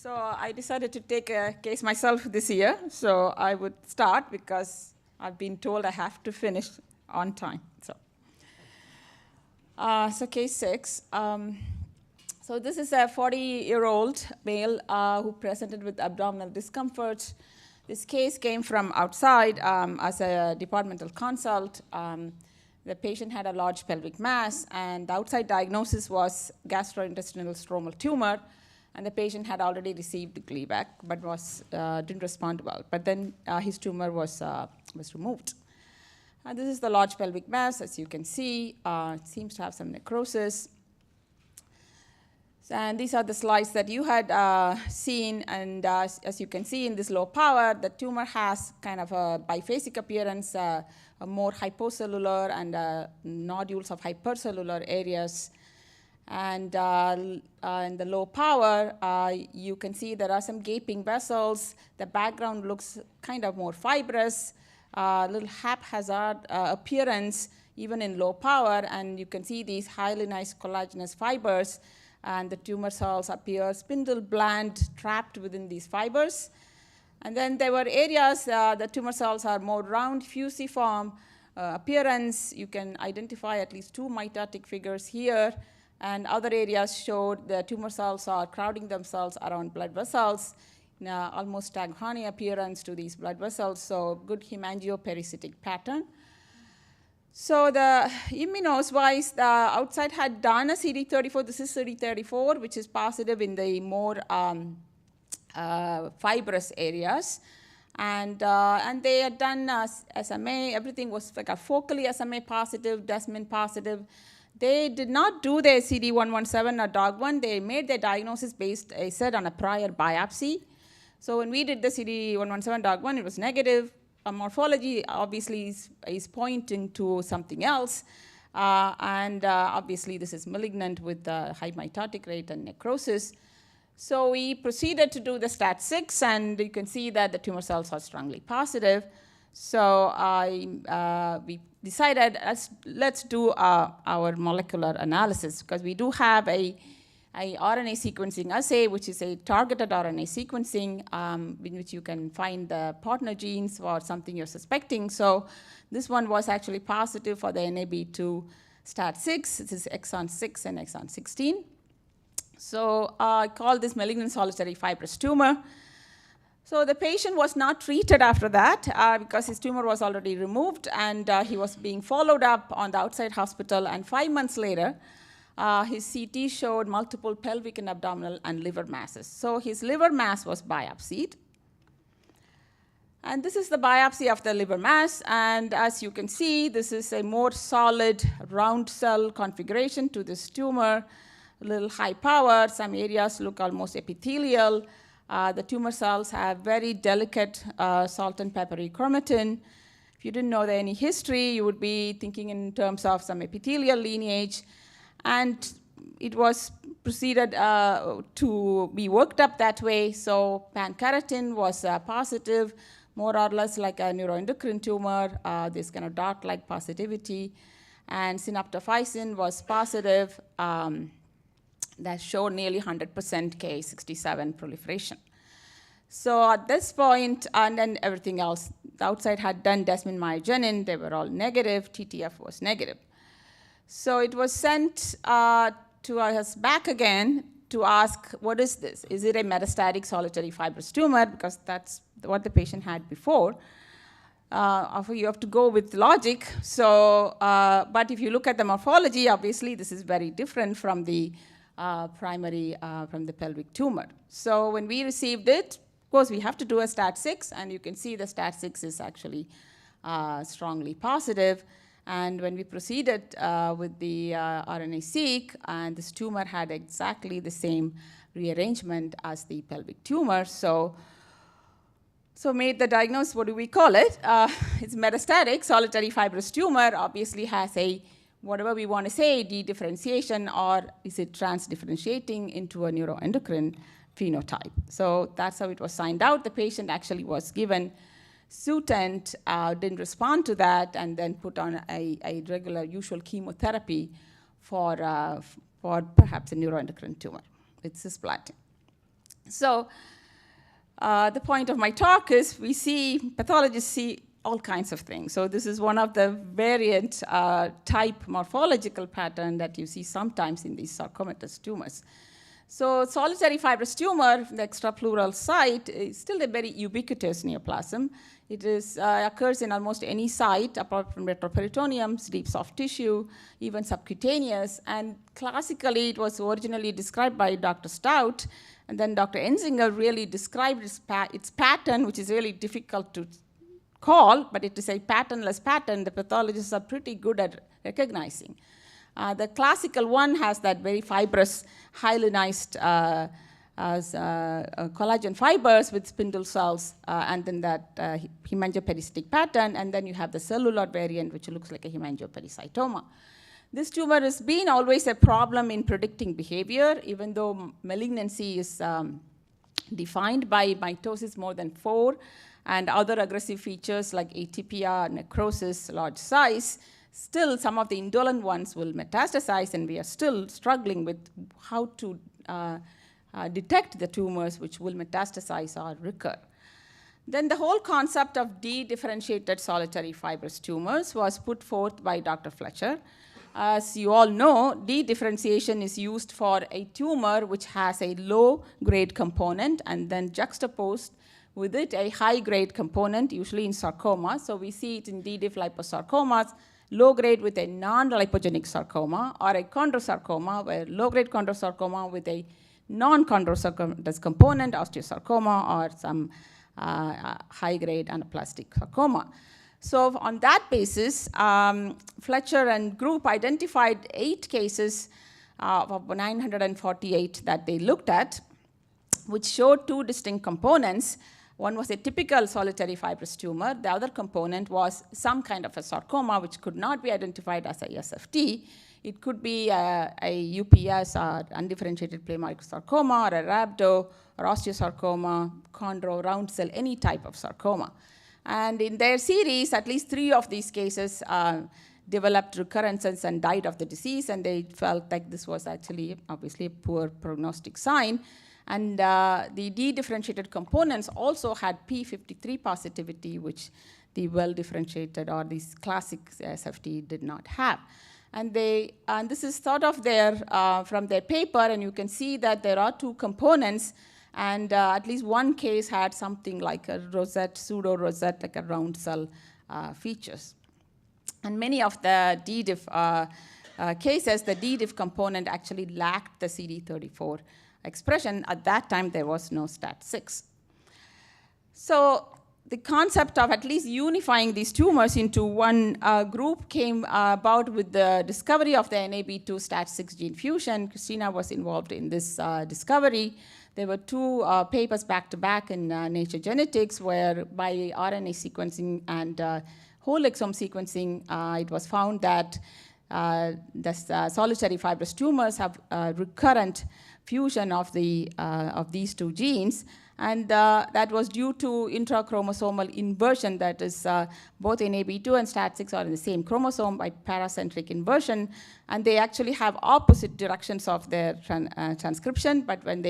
So I decided to take a case myself this year. So I would start because I've been told I have to finish on time. So case 6. So this is a 40-year-old male who presented with abdominal discomfort. This case came from outside as a departmental consult. The patient had a large pelvic mass, and the outside diagnosis was gastrointestinal stromal tumor. And the patient had already received the Gleevec, but didn't respond well. But then his tumor was removed. And this is the large pelvic mass, as you can see. It seems to have some necrosis. And these are the slides that you had seen. And as you can see in this low power, the tumor has kind of a biphasic appearance, a more hypocellular and nodules of hypercellular areas. And in the low power, you can see there are some gaping vessels. The background looks kind of more fibrous, little haphazard appearance, even in low power. And you can see these hyalinized collagenous fibers. And the tumor cells appear spindle bland, trapped within these fibers. And then there were areas, the tumor cells are more round, fusiform appearance. You can identify at least 2 mitotic figures here. And other areas showed the tumor cells are crowding themselves around blood vessels, almost Staghorn appearance to these blood vessels, so good hemangioparasitic pattern. So the immunos-wise, the outside had done a CD34. This is CD34, which is positive in the more fibrous areas. And they had done SMA. Everything was like a focally SMA positive, Desmin positive. They did not do their CD117 or DOG1. They made their diagnosis based, I said, on a prior biopsy. So when we did the CD117 DOG1, it was negative. Morphology obviously is pointing to something else. Obviously, this is malignant with high mitotic rate and necrosis. So we proceeded to do the STAT6, and you can see that the tumor cells are strongly positive. So we decided let's do our molecular analysis, because we do have a RNA sequencing assay, which is a targeted RNA sequencing in which you can find the partner genes for something you're suspecting. So this one was actually positive for the NAB2 STAT6. This is exon 6 and exon 16. So I call this malignant solitary fibrous tumor. So the patient was not treated after that because his tumor was already removed, and he was being followed up on the outside hospital. And 5 months later, his CT showed multiple pelvic and abdominal and liver masses. So his liver mass was biopsied. And this is the biopsy of the liver mass. And as you can see, this is a more solid round cell configuration to this tumor, a little high power. Some areas look almost epithelial. The tumor cells have very delicate salt and peppery chromatin. If you didn't know any history, you would be thinking in terms of some epithelial lineage. And it was proceeded to be worked up that way. So pancreatin was positive, more or less like a neuroendocrine tumor, this kind of dot-like positivity. And synaptophysin was positive. That showed nearly 100% Ki67 proliferation. So at this point, and then everything else, the outside had done desmin myogenin. They were all negative. TTF was negative. So it was sent to us back again to ask, what is this? Is it a metastatic solitary fibrous tumor? Because that's what the patient had before. You have to go with logic. So, but if you look at the morphology, obviously this is very different from the primary, from the pelvic tumor. So when we received it, of course, we have to do a STAT6, and you can see the STAT6 is actually strongly positive. And when we proceeded with the RNA-seq, and this tumor had exactly the same rearrangement as the pelvic tumor. So made the diagnosis, what do we call it? It's metastatic solitary fibrous tumor, obviously has a, whatever we want to say, de-differentiation, or is it trans-differentiating into a neuroendocrine phenotype. So that's how it was signed out. The patient actually was given Sutent, didn't respond to that, and then put on a regular usual chemotherapy for perhaps a neuroendocrine tumor with cisplatin. So the point of my talk is pathologists see all kinds of things. So this is one of the variant type morphological pattern that you see sometimes in these sarcomatous tumors. So solitary fibrous tumor, the extrapleural site, is still a very ubiquitous neoplasm. It occurs in almost any site, apart from retroperitoneum, deep soft tissue, even subcutaneous. And classically, it was originally described by Dr. Stout, and then Dr. Enzinger really described its pattern, which is really difficult to call, but it is a patternless pattern. The pathologists are pretty good at recognizing. The classical one has that very fibrous, hyalinized collagen fibers with spindle cells, and then that hemangioperistic pattern, and then you have the cellular variant, which looks like a hemangiopericytoma. This tumor has been always a problem in predicting behavior, even though malignancy is defined by mitosis more than 4, and other aggressive features like atypia, necrosis, large size. Still, some of the indolent ones will metastasize, and we are still struggling with how to detect the tumors which will metastasize or recur. Then the whole concept of de-differentiated solitary fibrous tumors was put forth by Dr. Fletcher. As you all know, de-differentiation is used for a tumor which has a low-grade component and then juxtaposed with it a high-grade component, usually in sarcoma. So we see it in D-diff liposarcomas, low-grade with a non-lipogenic sarcoma, or a chondrosarcoma, where low-grade chondrosarcoma with a non-chondrosarcomatous component, osteosarcoma, or some high-grade anaplastic sarcoma. So on that basis, Fletcher and group identified 8 cases of 948 that they looked at, which showed 2 distinct components. One was a typical solitary fibrous tumor. The other component was some kind of a sarcoma, which could not be identified as a SFT. It could be a UPS, or undifferentiated pleomyosarcoma, or a rhabdo, or osteosarcoma, chondro, round cell, any type of sarcoma. And in their series, at least 3 of these cases developed recurrences and died of the disease, and they felt like this was actually obviously a poor prognostic sign. And the de-differentiated components also had P53 positivity, which the well-differentiated or these classic SFT did not have. And this is sort of from their paper, and you can see that there are 2 components, and at least one case had something like a rosette, pseudo-rosette, like a round cell features. And many of the D-diff cases, the D-diff component actually lacked the CD34 expression. At that time, there was no STAT6. So the concept of at least unifying these tumors into one group came about with the discovery of the NAB2 STAT6 gene fusion. Christina was involved in this discovery. There were 2 papers back-to-back in Nature Genetics, where by RNA sequencing and whole exome sequencing, it was found that solitary fibrous tumors have recurrent fusion of these 2 genes, and that was due to intrachromosomal inversion. That is, both NAB2 and STAT6 are in the same chromosome by paracentric inversion, and they actually have opposite directions of their transcription. But when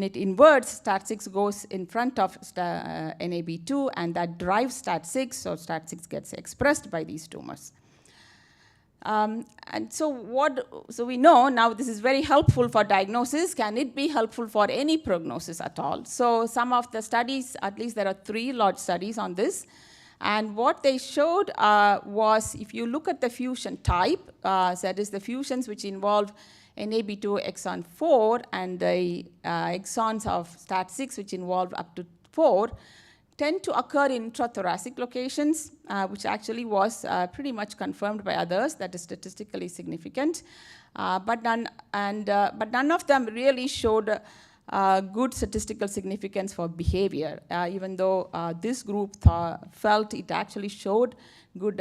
it inverts, STAT6 goes in front of NAB2, and that drives STAT6, so STAT6 gets expressed by these tumors. And so we know now this is very helpful for diagnosis. Can it be helpful for any prognosis at all? So some of the studies, at least there are 3 large studies on this. And what they showed was, if you look at the fusion type, so that is the fusions which involve NAB2 exon 4 and the exons of STAT6 which involve up to 4, tend to occur in intrathoracic locations, which actually was pretty much confirmed by others, that is statistically significant. But none of them really showed good statistical significance for behavior, even though this group felt it actually showed good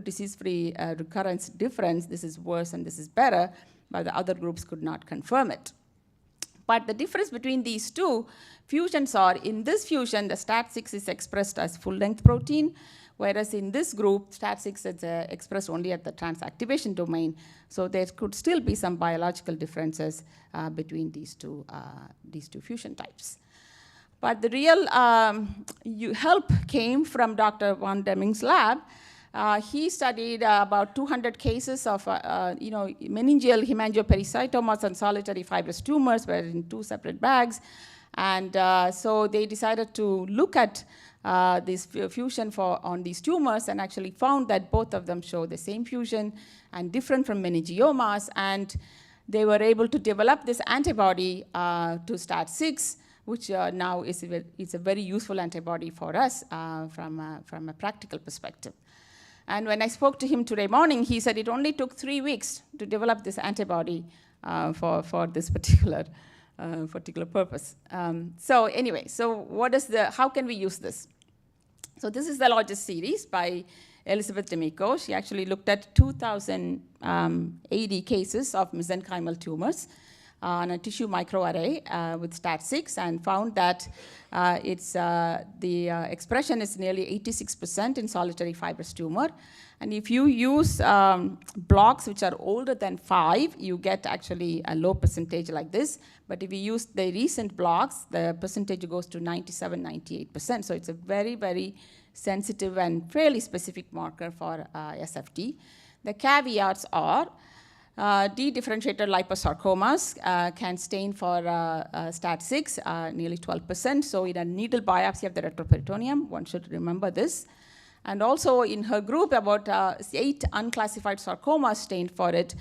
disease-free recurrence difference. This is worse and this is better, but the other groups could not confirm it. But the difference between these two fusions are, in this fusion, the STAT6 is expressed as full-length protein, whereas in this group, STAT6 is expressed only at the transactivation domain. So there could still be some biological differences between these two fusion types. But the real help came from Dr. Van Demming's lab. He studied about 200 cases of meningeal hemangiopericytomas and solitary fibrous tumors were in 2 separate bags. And so they decided to look at this fusion on these tumors and actually found that both of them show the same fusion and different from meningiomas. And they were able to develop this antibody to STAT6, which now is a very useful antibody for us from a practical perspective. And when I spoke to him today morning, he said it only took 3 weeks to develop this antibody for this particular purpose. So anyway, how can we use this? So this is the largest series by Elizabeth D'Amico. She actually looked at 2,080 cases of mesenchymal tumors on a tissue microarray with STAT6 and found that the expression is nearly 86% in solitary fibrous tumor. And if you use blocks which are older than 5, you get actually a low percentage like this. But if you use the recent blocks, the percentage goes to 97, 98%. So it's a very, very sensitive and fairly specific marker for SFT. The caveats are dedifferentiated liposarcomas can stain for STAT6, nearly 12%. So in a needle biopsy of the retroperitoneum, one should remember this. And also in her group, about 8 unclassified sarcomas stained for it.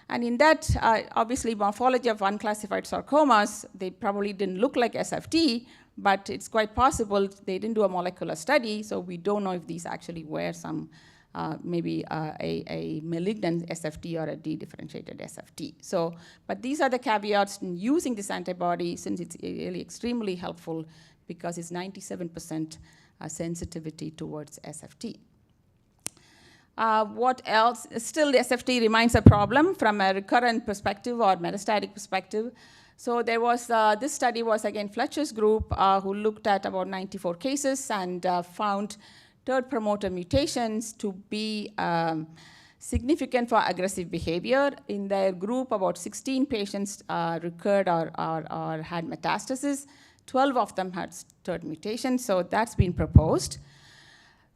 And in that, obviously, morphology of unclassified sarcomas, they probably didn't look like SFT, but it's quite possible they didn't do a molecular study, so we don't know if these actually were some maybe a malignant SFT or a dedifferentiated SFT. So, but these are the caveats in using this antibody, since it's really extremely helpful because it's 97% sensitivity towards SFT. What else? Still, the SFT remains a problem from a recurrent perspective or metastatic perspective. So there was, this study was again Fletcher's group who looked at about 94 cases and found third promoter mutations to be significant for aggressive behavior. In their group, about 16 patients recurred or had metastasis. 12 of them had third mutation, so that's been proposed.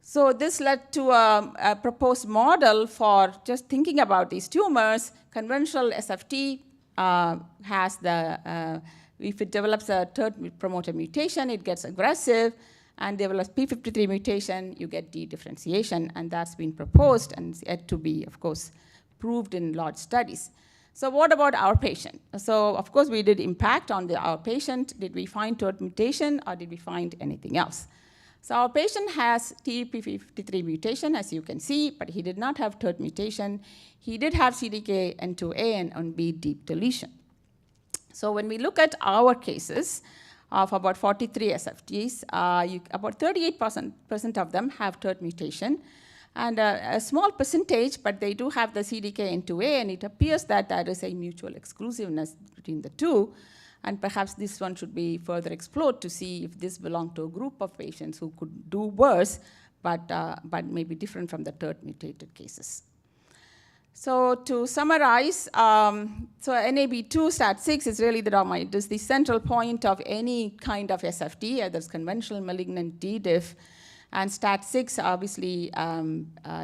So this led to a proposed model for just thinking about these tumors. Conventional SFT has if it develops a third promoter mutation, it gets aggressive, and develops P53 mutation, you get dedifferentiation, and that's been proposed and it's yet to be, of course, proved in large studies. So what about our patient? So of course we did impact on our patient. Did we find third mutation or did we find anything else? So our patient has TP53 mutation, as you can see, but he did not have third mutation. He did have CDKN2A and NB deep deletion. So when we look at our cases of about 43 SFTs, about 38% of them have third mutation. And a small percentage, but they do have the CDKN2A, and it appears that there is a mutual exclusiveness between the two. And perhaps this one should be further explored to see if this belonged to a group of patients who could do worse, but maybe different from the third mutated cases. So to summarize, so NAB2 STAT6 is really the central point of any kind of SFT, either it's conventional, malignant, D-diff. And STAT6 obviously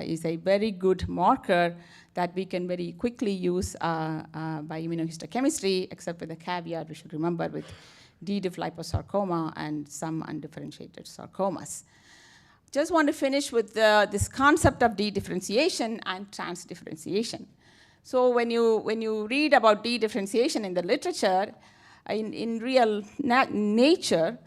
is a very good marker that we can very quickly use by immunohistochemistry, except with a caveat we should remember with D-diff liposarcoma and some undifferentiated sarcomas. Just want to finish with this concept of dedifferentiation and transdifferentiation. So when you read about dedifferentiation in the literature, in real nature,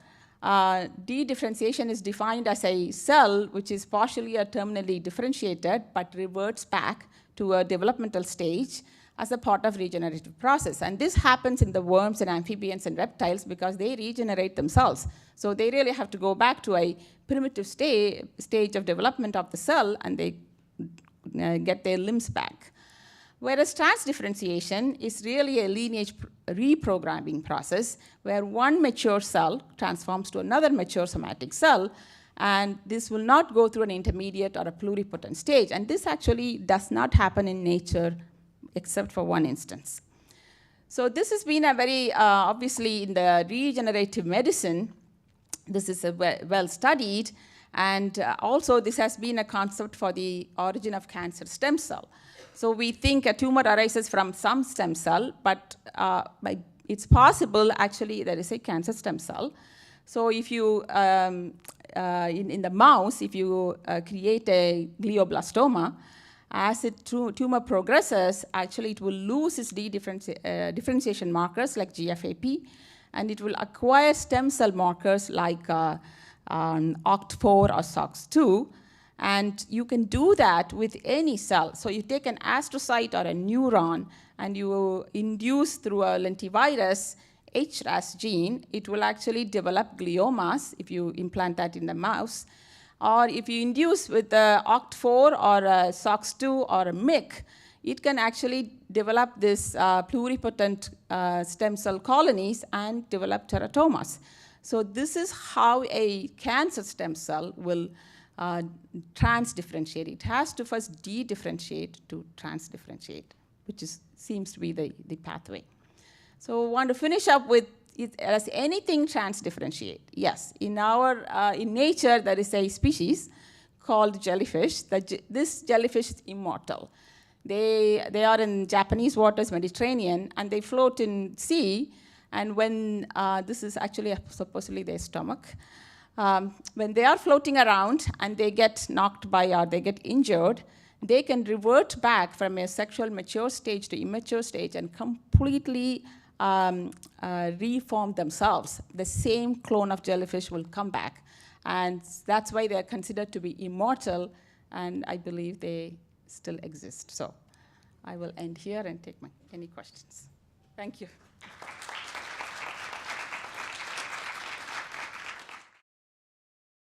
dedifferentiation is defined as a cell which is partially or terminally differentiated but reverts back to a developmental stage as a part of regenerative process. And this happens in the worms and amphibians and reptiles because they regenerate themselves. So they really have to go back to a primitive stage of development of the cell, and they get their limbs back. Whereas transdifferentiation is really a lineage reprogramming process where one mature cell transforms to another mature somatic cell, and this will not go through an intermediate or a pluripotent stage. And this actually does not happen in nature except for one instance. So this has been a very, obviously in the regenerative medicine, this is well studied, and also this has been a concept for the origin of cancer stem cell. So we think a tumor arises from some stem cell, but it's possible actually there is a cancer stem cell. So if you, in the mouse, if you create a glioblastoma, as the tumor progresses, actually it will lose its differentiation markers like GFAP, and it will acquire stem cell markers like OCT4 or SOX2. And you can do that with any cell. So you take an astrocyte or a neuron, and you induce through a lentivirus HRAS gene. It will actually develop gliomas if you implant that in the mouse. Or if you induce with the OCT4 or a SOX2 or a MYC, it can actually develop this pluripotent stem cell colonies and develop teratomas. So this is how a cancer stem cell will transdifferentiate. It has to first dedifferentiate to transdifferentiate, which seems to be the pathway. So I want to finish up with, does anything transdifferentiate? Yes. In nature, there is a species called jellyfish. This jellyfish is immortal. They are in Japanese waters, Mediterranean, and they float in sea. And when, this is actually supposedly their stomach, when they are floating around and they get knocked by or they get injured, they can revert back from a sexual mature stage to immature stage and completely reform themselves. The same clone of jellyfish will come back. And that's why they're considered to be immortal, and I believe they still exist. So I will end here and take any questions. Thank you.